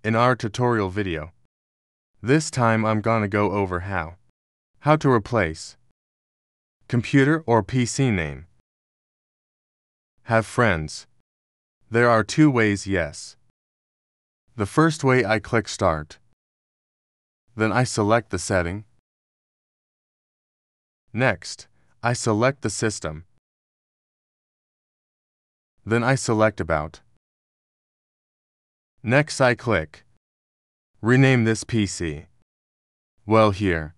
in our tutorial video. This time I'm gonna go over how to replace computer or PC name. Have friends. There are two ways, yes. The first way, I click Start. Then I select the setting. Next, I select the system. Then I select About. Next I click Rename this PC. Well, here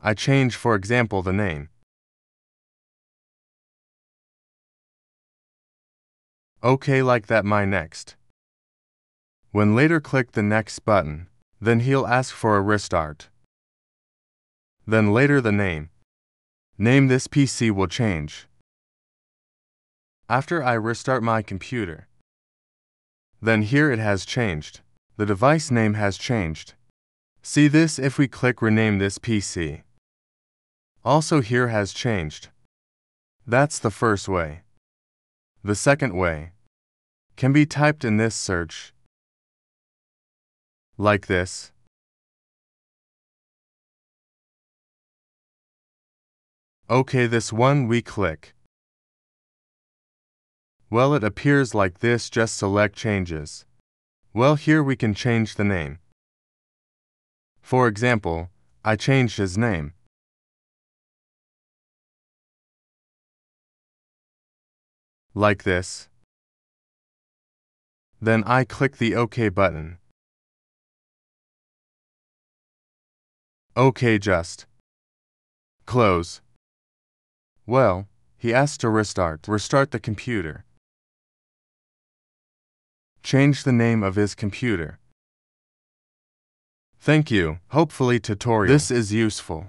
I change, for example, the name. OK, like that. My next. When later click the Next button, then he'll ask for a restart. Then later the name this PC will change. After I restart my computer, then here it has changed. The device name has changed. See this if we click Rename this PC. Also here has changed. That's the first way. The second way can be typed in this search. Like this. OK, this one we click. Well, it appears like this. Just select Changes. Well, here we can change the name. For example, I changed his name. Like this. Then I click the OK button. OK, just close. Well, he asked to restart the computer. Change the name of his computer. Thank you. Hopefully tutorial this is useful.